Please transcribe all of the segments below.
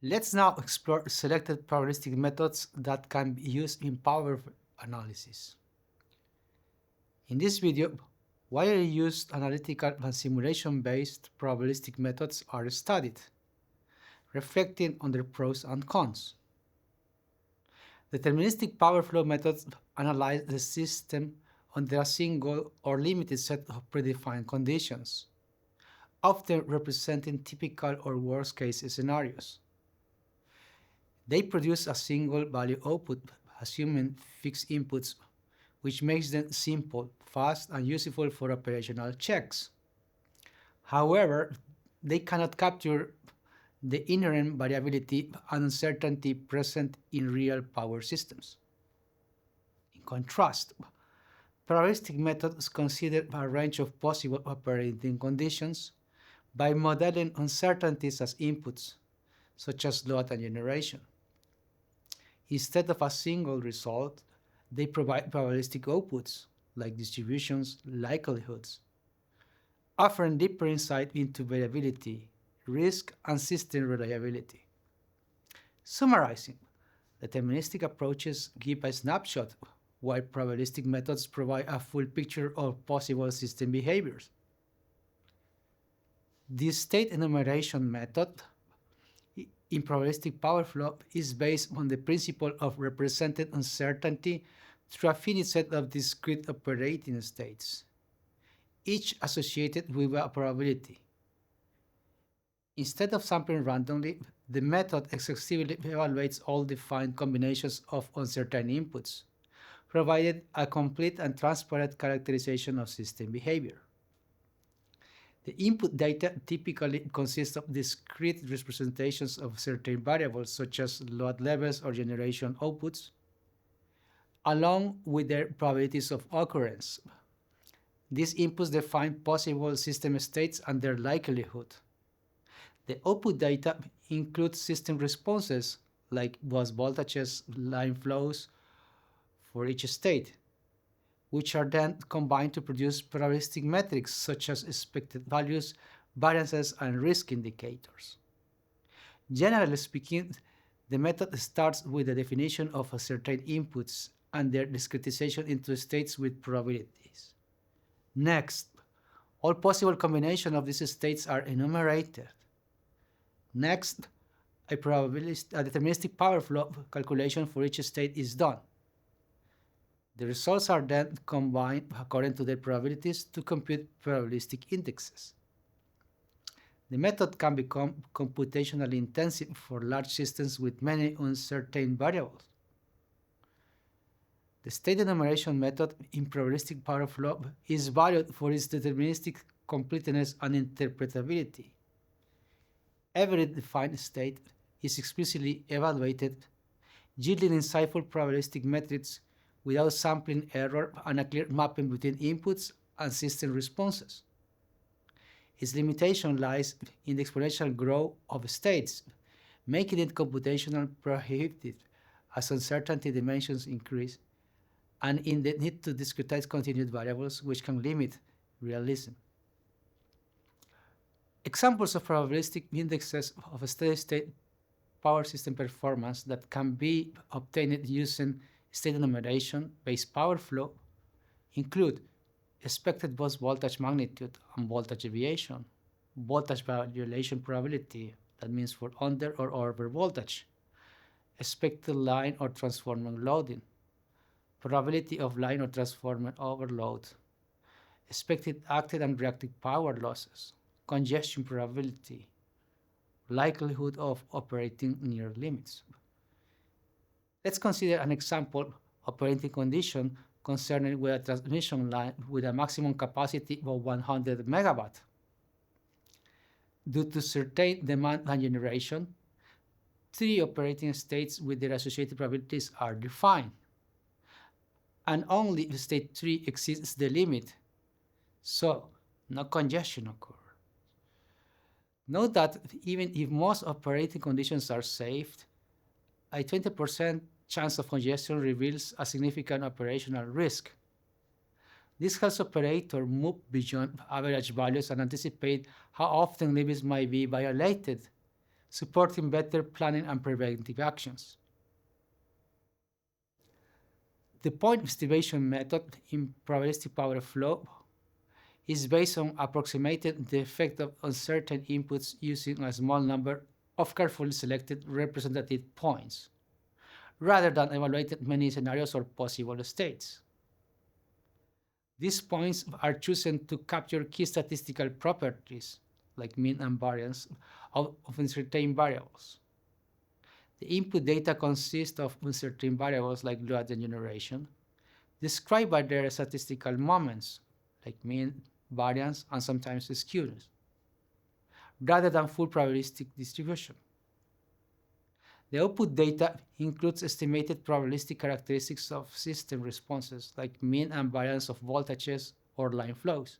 Let's now explore selected probabilistic methods that can be used in power analysis. In this video, widely used analytical and simulation-based probabilistic methods are studied, reflecting on their pros and cons. Deterministic power flow methods analyze the system under a single or limited set of predefined conditions, often representing typical or worst-case scenarios. They produce a single value output, assuming fixed inputs, which makes them simple, fast, and useful for operational checks. However, they cannot capture the inherent variability and uncertainty present in real power systems. In contrast, probabilistic methods consider a range of possible operating conditions by modeling uncertainties as inputs, such as load and generation. Instead of a single result, they provide probabilistic outputs, like distributions, likelihoods, offering deeper insight into variability, risk, and system reliability. Summarizing, deterministic approaches give a snapshot, while probabilistic methods provide a full picture of possible system behaviors. The state enumeration method in probabilistic power flow is based on the principle of represented uncertainty through a finite set of discrete operating states, each associated with a probability. Instead of sampling randomly, the method exhaustively evaluates all defined combinations of uncertain inputs, provided a complete and transparent characterization of system behavior. The input data typically consists of discrete representations of certain variables such as load levels or generation outputs, along with their probabilities of occurrence. These inputs define possible system states and their likelihood. The output data includes system responses like bus voltages, line flows for each state, which are then combined to produce probabilistic metrics such as expected values, variances, and risk indicators. Generally speaking, the method starts with the definition of certain inputs and their discretization into states with probabilities. Next, all possible combinations of these states are enumerated. Next, a deterministic power flow calculation for each state is done. The results are then combined according to their probabilities to compute probabilistic indexes. The method can become computationally intensive for large systems with many uncertain variables. The state enumeration method in probabilistic power flow is valued for its deterministic completeness and interpretability. Every defined state is explicitly evaluated, yielding insightful probabilistic metrics without sampling error and a clear mapping between inputs and system responses. Its limitation lies in the exponential growth of states, making it computationally prohibitive as uncertainty dimensions increase, and in the need to discretize continued variables, which can limit realism. Examples of probabilistic indexes of a steady-state power system performance that can be obtained using state enumeration-based power flow include expected bus voltage magnitude and voltage deviation, voltage violation probability, that means for under or over voltage, expected line or transformer loading, probability of line or transformer overload, expected active and reactive power losses, congestion probability, likelihood of operating near limits. Let's consider an example operating condition concerning with a transmission line with a maximum capacity of 100 megawatt. Due to certain demand and generation, three operating states with their associated probabilities are defined, and only if state 3 exceeds the limit, so no congestion occurs. Note that even if most operating conditions are saved, a 20% chance of congestion reveals a significant operational risk. This helps operators move beyond average values and anticipate how often limits might be violated, supporting better planning and preventive actions. The point estimation method in probabilistic power flow is based on approximating the effect of uncertain inputs using a small number of carefully selected representative points, rather than evaluating many scenarios or possible states. These points are chosen to capture key statistical properties, like mean and variance, of uncertain variables. The input data consists of uncertain variables like Liouville generation, described by their statistical moments, like mean, variance, and sometimes skewness, rather than full probabilistic distribution. The output data includes estimated probabilistic characteristics of system responses, like mean and variance of voltages or line flows,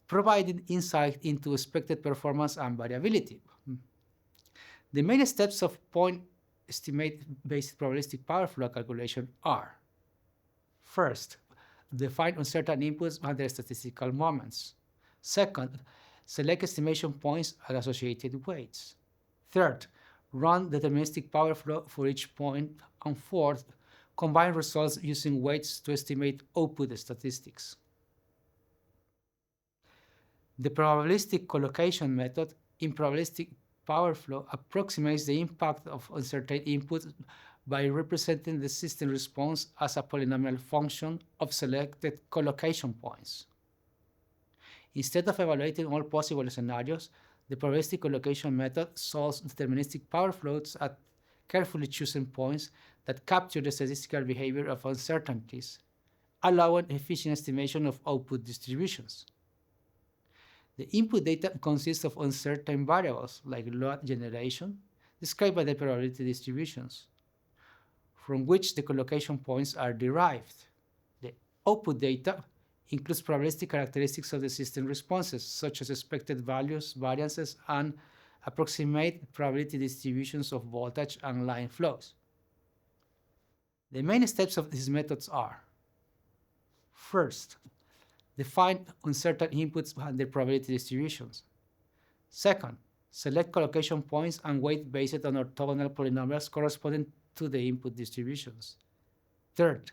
providing insight into expected performance and variability. The main steps of point estimate-based probabilistic power flow calculation are: first, define uncertain inputs and their statistical moments. Second, select estimation points and associated weights. Third, run deterministic power flow for each point. And fourth, combine results using weights to estimate output statistics. The probabilistic collocation method in probabilistic power flow approximates the impact of uncertain inputs by representing the system response as a polynomial function of selected collocation points. Instead of evaluating all possible scenarios, the probabilistic collocation method solves deterministic power flows at carefully chosen points that capture the statistical behavior of uncertainties, allowing efficient estimation of output distributions. The input data consists of uncertain variables like Liouville generation, described by the probability distributions, from which the collocation points are derived. The output data includes probabilistic characteristics of the system responses, such as expected values, variances, and approximate probability distributions of voltage and line flows. The main steps of these methods are: first, define uncertain inputs and their probability distributions. Second, select collocation points and weight based on orthogonal polynomials corresponding to the input distributions. Third,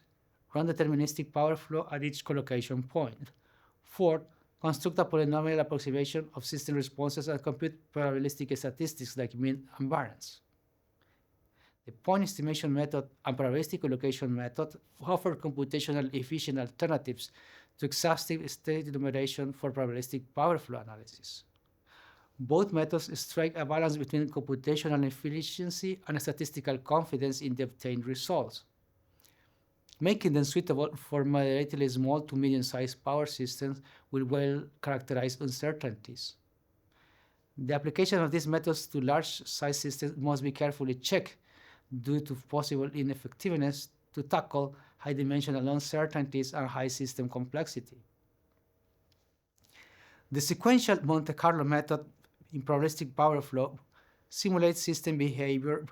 run deterministic power flow at each collocation point. Fourth, construct a polynomial approximation of system responses and compute probabilistic statistics like mean and variance. The point estimation method and probabilistic collocation method offer computationally efficient alternatives to exhaustive state enumeration for probabilistic power flow analysis. Both methods strike a balance between computational efficiency and statistical confidence in the obtained results, making them suitable for moderately small to medium-sized power systems with well-characterized uncertainties. The application of these methods to large-sized systems must be carefully checked due to possible ineffectiveness to tackle high-dimensional uncertainties and high system complexity. The sequential Monte Carlo method in probabilistic power flow simulates system behavior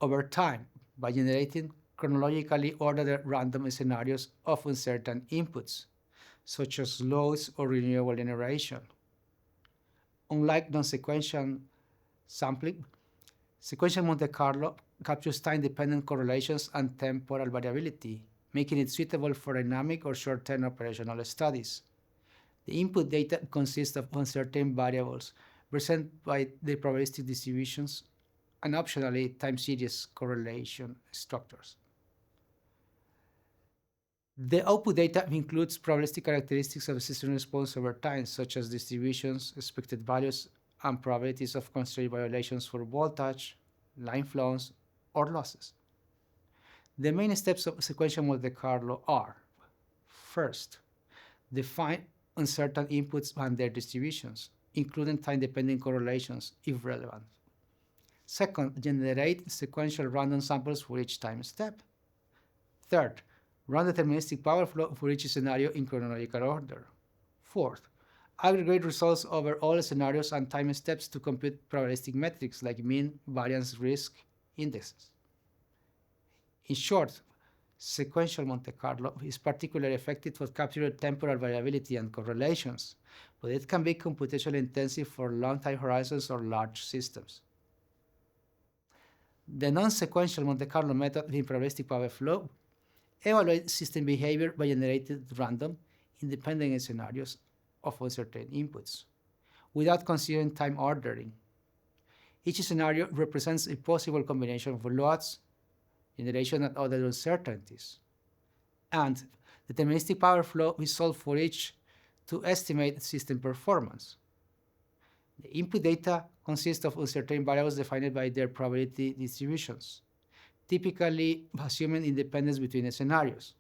over time by generating chronologically ordered random scenarios of uncertain inputs, such as loads or renewable generation. Unlike non-sequential sampling, sequential Monte Carlo captures time-dependent correlations and temporal variability, making it suitable for dynamic or short-term operational studies. The input data consists of uncertain variables presented by the probabilistic distributions and optionally time series correlation structures. The output data includes probabilistic characteristics of the system response over time, such as distributions, expected values, and probabilities of constraint violations for voltage, line flows, or losses. The main steps of sequential Monte Carlo are: first, define uncertain inputs and their distributions, including time-dependent correlations, if relevant. Second, generate sequential random samples for each time step. Third, run deterministic power flow for each scenario in chronological order. Fourth, aggregate results over all scenarios and time steps to compute probabilistic metrics like mean, variance, risk indexes. In short, Sequential Monte Carlo is particularly effective for capturing temporal variability and correlations, but it can be computationally intensive for long time horizons or large systems. The non-sequential Monte Carlo method in probabilistic power flow evaluates system behavior by generating random, independent scenarios of uncertain inputs, without considering time ordering. Each scenario represents a possible combination of loads, generation, and other uncertainties. And deterministic power flow is solved for each to estimate system performance. The input data consists of uncertain variables defined by their probability distributions, typically assuming independence between the scenarios.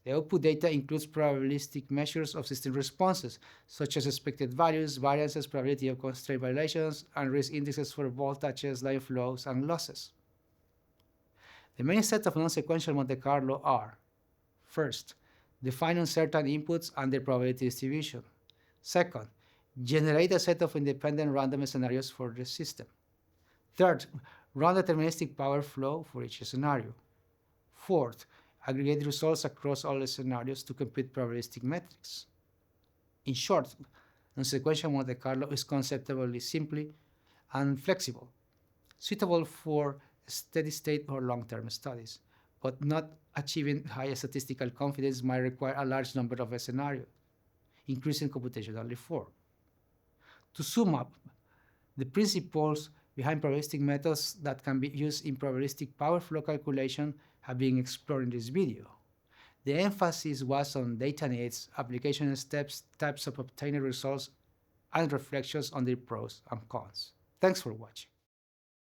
The output data includes probabilistic measures of system responses, such as expected values, variances, probability of constraint violations, and risk indexes for voltages, line flows, and losses. The main set of non-sequential Monte Carlo are: first, define uncertain inputs and their probability distribution. Second, generate a set of independent random scenarios for the system. Third, run deterministic power flow for each scenario. Fourth, aggregate results across all the scenarios to compute probabilistic metrics. In short, non-sequential Monte Carlo is conceptually simple and flexible, suitable for steady-state or long-term studies, but not achieving high statistical confidence might require a large number of scenarios, increasing computational effort. To sum up, the principles behind probabilistic methods that can be used in probabilistic power flow calculation have been explored in this video. The emphasis was on data needs, application steps, types of obtaining results, and reflections on their pros and cons. Thanks for watching.